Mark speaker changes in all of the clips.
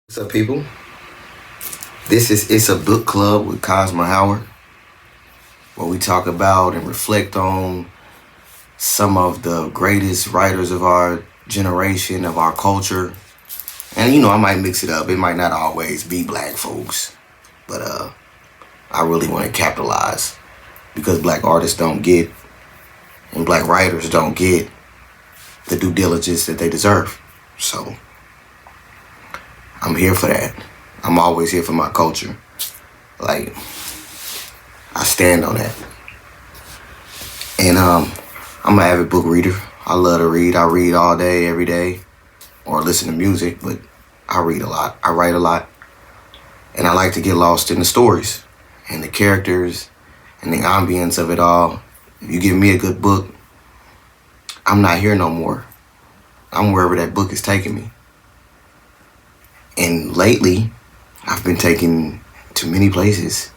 Speaker 1: What's up, people? This is Issa Book Club with Kasma Howard, where we talk about and reflect on some of the greatest writers of our generation, of our culture. And I might mix it up. It might not always be black folks, but I really want to capitalize because black artists don't get and black writers don't get the due diligence that they deserve. So I'm here for that. I'm always here for my culture. Like, I stand on that. And I'm an avid book reader. I love to read. I read all day, every day, or listen to music, but I read a lot. I write a lot. And I like to get lost in the stories and the characters and the ambience of it all. If you give me a good book, I'm not here no more. I'm wherever that book is taking me. And lately, I've been taken to many places.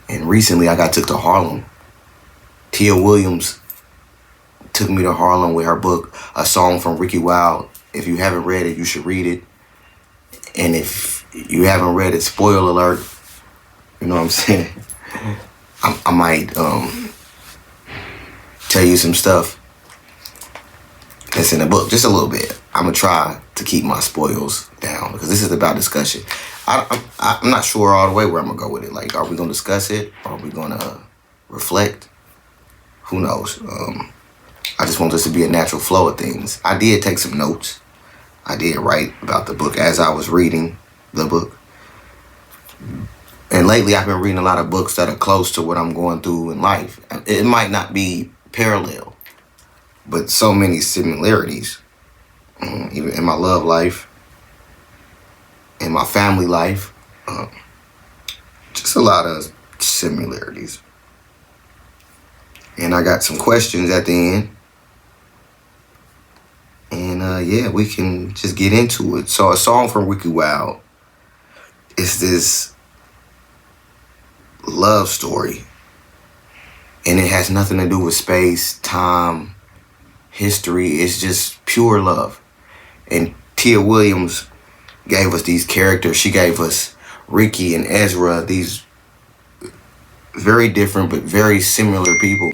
Speaker 1: And recently, I got took to Harlem. Tia Williams took me to Harlem with her book, A Song from Ricki Wilde. If you haven't read it, you should read it. And if you haven't read it, spoiler alert, you know what I'm saying? I might tell you some stuff that's in the book, just a little bit. I'm going to try to keep my spoils down because this is about discussion. I'm not sure all the way where I'm going to go with it. Like, are we going to discuss it? Are we going to reflect? Who knows? I just want this to be a natural flow of things. I did take some notes. I did write about the book as I was reading the book. And lately, I've been reading a lot of books that are close to what I'm going through in life. It might not be parallel, but so many similarities. Even in my love life, in my family life, just a lot of similarities. And I got some questions at the end. And we can just get into it. So A Song from Ricki Wilde is this love story. And it has nothing to do with space, time, history. It's just pure love. And Tia Williams gave us these characters. She gave us Ricki and Ezra, these very different but very similar people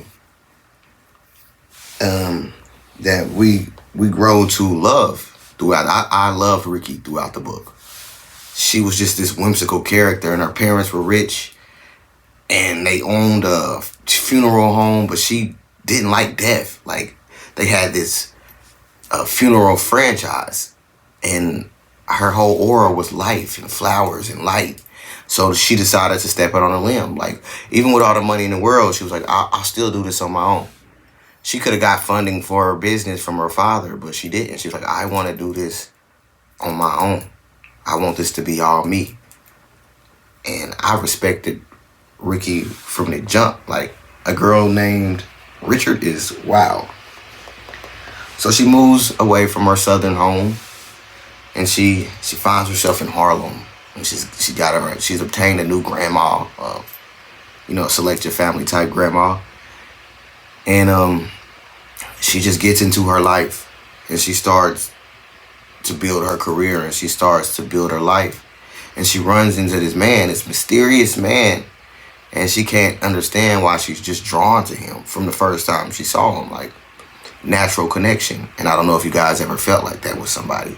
Speaker 1: that we grow to love throughout. I love Ricki throughout the book. She was just this whimsical character, and her parents were rich, and they owned a funeral home, but she didn't like death. Like, they had this funeral franchise, and her whole aura was life and flowers and light. So she decided to step out on a limb. Like, even with all the money in the world, she was like, I'll still do this on my own. She could have got funding for her business from her father, but she didn't. She was like, I want to do this on my own. I want this to be all me. And I respected Ricki from the jump. Like, a girl named Richard is wild. So she moves away from her southern home, and she finds herself in Harlem. And she's obtained a new grandma, select your family type grandma. And she just gets into her life, and she starts to build her career, and she starts to build her life. And she runs into this man, this mysterious man, and she can't understand why she's just drawn to him from the first time she saw him. Like, natural connection. And I don't know if you guys ever felt like that with somebody.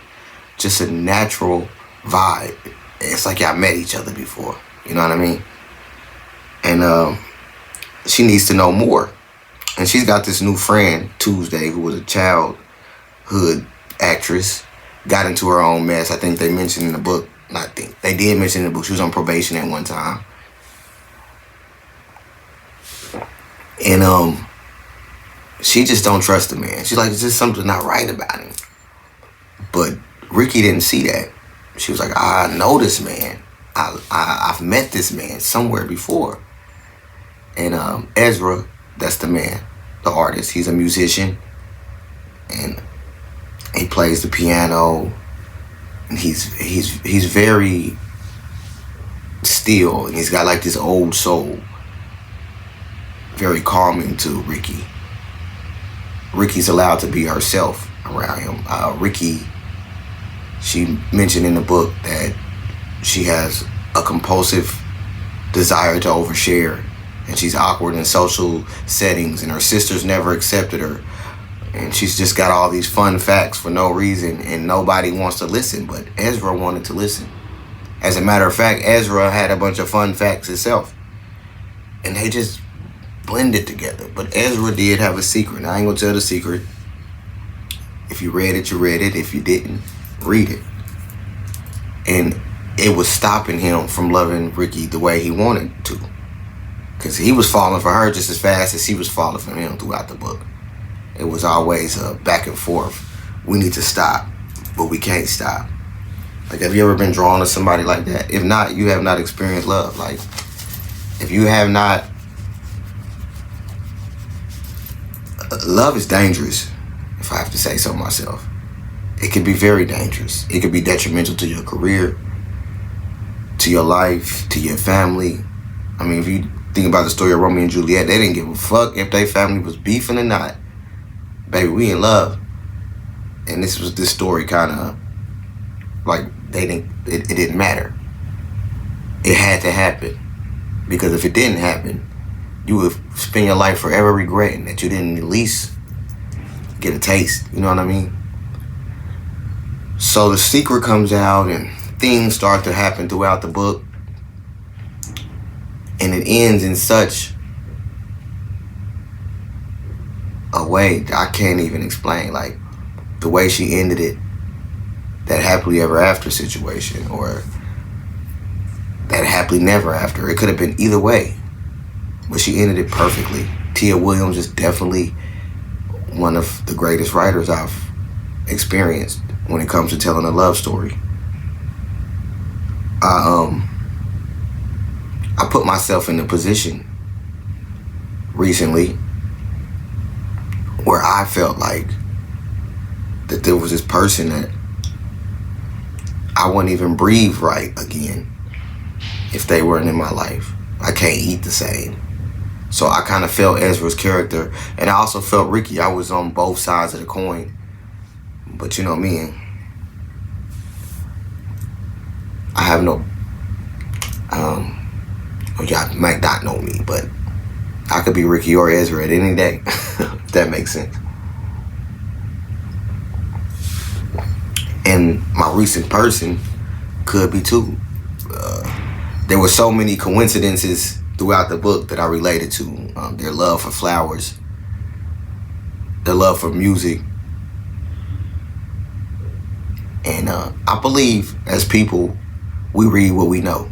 Speaker 1: Just a natural vibe. It's like y'all met each other before. You know what I mean? And she needs to know more. And she's got this new friend, Tuesday, who was a childhood actress, got into her own mess. I think they mentioned in the book, they did mention in the book, she was on probation at one time. And she just don't trust the man. She's like, there's just something not right about him. But Ricki didn't see that. She was like, I know this man. I've met this man somewhere before. And Ezra, that's the man, the artist. He's a musician, and he plays the piano, and he's very still, and he's got like this old soul. Very calming to Ricki. Ricki's allowed to be herself around him. Ricki She mentioned in the book that she has a compulsive desire to overshare, and she's awkward in social settings, and her sisters never accepted her, and she's just got all these fun facts for no reason, and nobody wants to listen, but Ezra wanted to listen. As a matter of fact, Ezra had a bunch of fun facts himself, and they just blended together. But Ezra did have a secret. I ain't gonna tell the secret. If you read it, you read it. If you didn't, read it. And it was stopping him from loving Ricki the way he wanted to, because he was falling for her just as fast as she was falling for him throughout the book. It was always a back and forth. We need to stop, but we can't stop. Like, have you ever been drawn to somebody like that? If not, you have not experienced love. Like, if you have not, love is dangerous, if I have to say so myself. It can be very dangerous. It could be detrimental to your career, to your life, to your family. I mean, if you think about the story of Romeo and Juliet, they didn't give a fuck if their family was beefing or not. Baby, we in love. And this story kind of, like, it didn't matter. It had to happen. Because if it didn't happen, you would spend your life forever regretting that you didn't at least get a taste. You know what I mean? So the secret comes out and things start to happen throughout the book. And it ends in such a way I can't even explain. Like, the way she ended it, that happily ever after situation, or that happily never after. It could have been either way, but she ended it perfectly. Tia Williams is definitely one of the greatest writers I've experienced when it comes to telling a love story. I put myself in a position recently where I felt like that there was this person that I wouldn't even breathe right again if they weren't in my life. I can't eat the same. So I kind of felt Ezra's character, and I also felt Ricki. I was on both sides of the coin. But you know me, I have no, y'all might not know me, but I could be Ricki or Ezra at any day, if that makes sense. And my recent person could be too. There were so many coincidences throughout the book that I related to. Their love for flowers, their love for music. And I believe as people, we read what we know.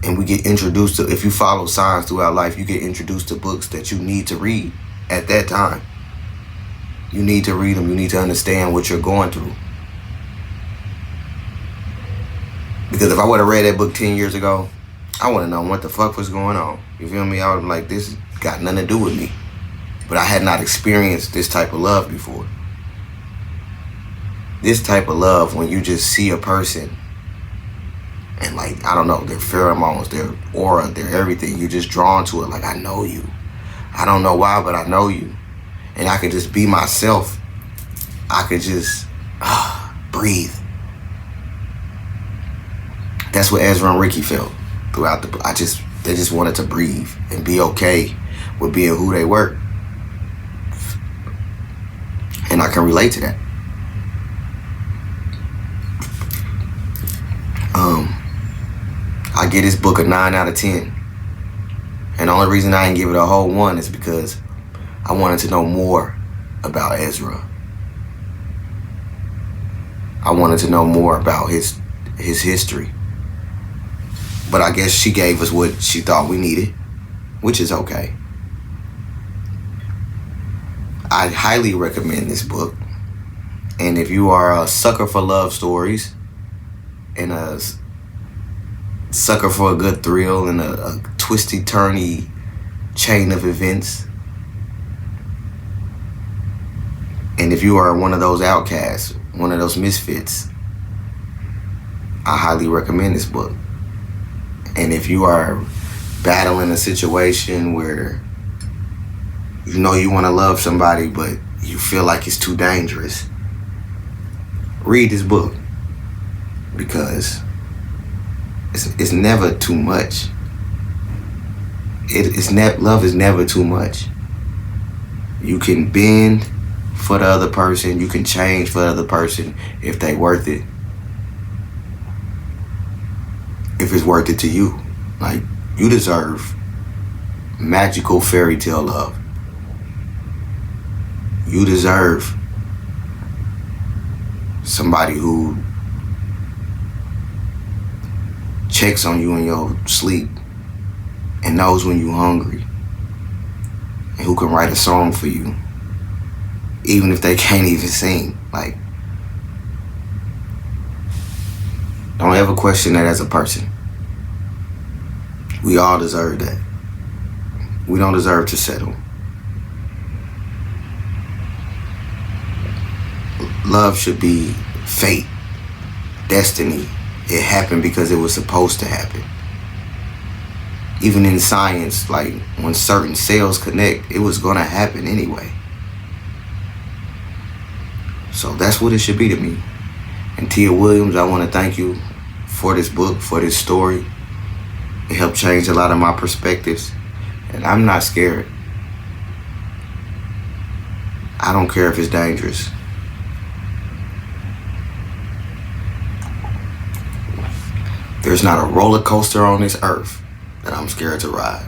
Speaker 1: And we get introduced to, if you follow signs throughout life, you get introduced to books that you need to read at that time. You need to read them. You need to understand what you're going through. Because if I would have read that book 10 years ago, I wouldn't know what the fuck was going on. You feel me? I would have been like, this got nothing to do with me. But I had not experienced this type of love before. This type of love, when you just see a person and, like, I don't know, their pheromones, their aura, their everything, you're just drawn to it. Like, I know you. I don't know why, but I know you. And I can just be myself. I could just breathe. That's what Ezra and Ricki felt throughout the book. They just wanted to breathe and be okay with being who they were. And I can relate to that. I give this book a 9 out of 10. And the only reason I didn't give it a whole 1 is because I wanted to know more about Ezra. I wanted to know more about his history. But I guess she gave us what she thought we needed, which is okay. I highly recommend this book. And if you are a sucker for love stories and a sucker for a good thrill and a twisty, turny chain of events, and if you are one of those outcasts, one of those misfits, I highly recommend this book. And if you are battling a situation where you know you want to love somebody but you feel like it's too dangerous, read this book. because it's never too much. Love is never too much. You can bend for the other person. You can change for the other person if they worth it. If it's worth it to you. Like, you deserve magical fairy tale love. You deserve somebody who checks on you in your sleep and knows when you're hungry, and who can write a song for you even if they can't even sing. Like, don't ever question that as a person. We all deserve that. We don't deserve to settle. Love should be fate, destiny. It happened because it was supposed to happen. Even in science, like, when certain cells connect, it was gonna happen anyway. So that's what it should be to me. And Tia Williams, I want to thank you for this book, for this story. It helped change a lot of my perspectives. And I'm not scared. I don't care if it's dangerous. There's not a roller coaster on this earth that I'm scared to ride.